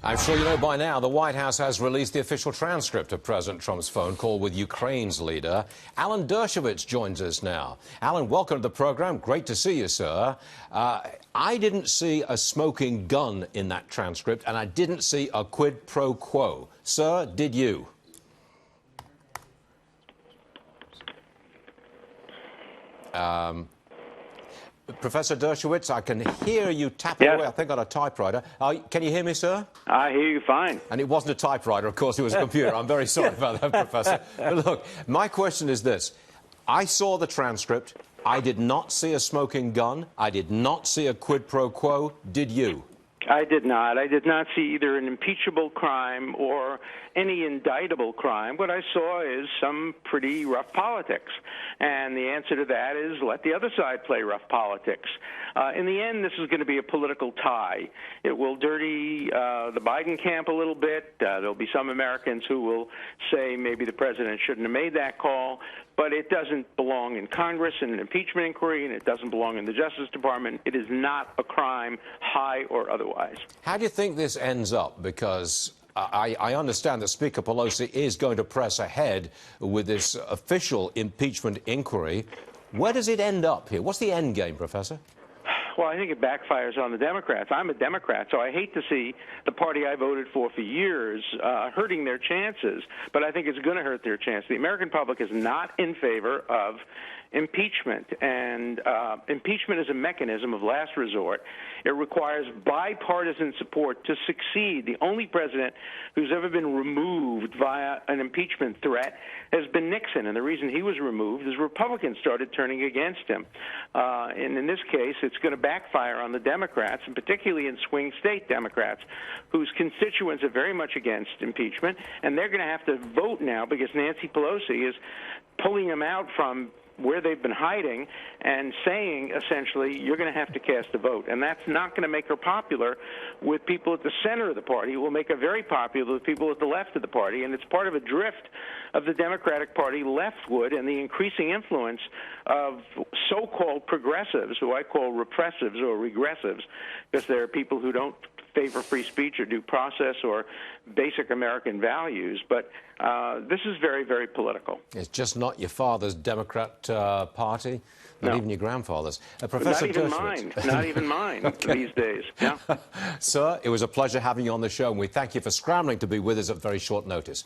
I'm sure you know by now the White House has released the official transcript of President Trump's phone call with Ukraine's leader. Alan Dershowitz joins us now. Alan, welcome to the program. Great to see you, sir. I didn't see a smoking gun in that transcript, and I didn't see a quid pro quo. Sir, did you? Professor Dershowitz, I can hear you tapping away, I think, on a typewriter. Can you hear me, sir? I hear you fine. And it wasn't a typewriter, of course, it was a computer. I'm very sorry about that, Professor. But look, my question is this. I saw the transcript. I did not see a smoking gun. I did not see a quid pro quo. Did you? I did not. I did not see either an impeachable crime or any indictable crime. What I saw is some pretty rough politics. And the answer to that is let the other side play rough politics. In the end, this is going to be a political tie. It will dirty the Biden camp a little bit. There'll be some Americans who will say maybe the president shouldn't have made that call. But it doesn't belong in Congress in an impeachment inquiry, and it doesn't belong in the Justice Department. It is not a crime, high or otherwise. How do you think this ends up? Because I understand that Speaker Pelosi is going to press ahead with this official impeachment inquiry. Where does it end up here? What's the end game, Professor? Well, I think it backfires on the Democrats. I'm a Democrat, so I hate to see the party I voted for years hurting their chances, but I think it's going to hurt their chance. The American public is not in favor of impeachment, and impeachment is a mechanism of last resort. It requires bipartisan support to succeed. The only president who's ever been removed via an impeachment threat has been Nixon, and the reason he was removed is Republicans started turning against him. And in this case, it's going to backfire on the Democrats, and particularly in swing state Democrats, whose constituents are very much against impeachment, and they're going to have to vote now because Nancy Pelosi is pulling them out from where they've been hiding and saying, essentially, you're going to have to cast a vote. And that's not going to make her popular with people at the center of the party. It will make her very popular with people at the left of the party. And it's part of a drift of the Democratic Party leftward and the increasing influence of so-called progressives, who I call repressives or regressives, because there are people who don't favor free speech or due process or basic American values. But this is very, very political. It's just not your father's Democrat party, not even your grandfather's. Professor Not even Dershowitz. mine. Not even mine these days. Yeah. Sir, it was a pleasure having you on the show, and we thank you for scrambling to be with us at very short notice.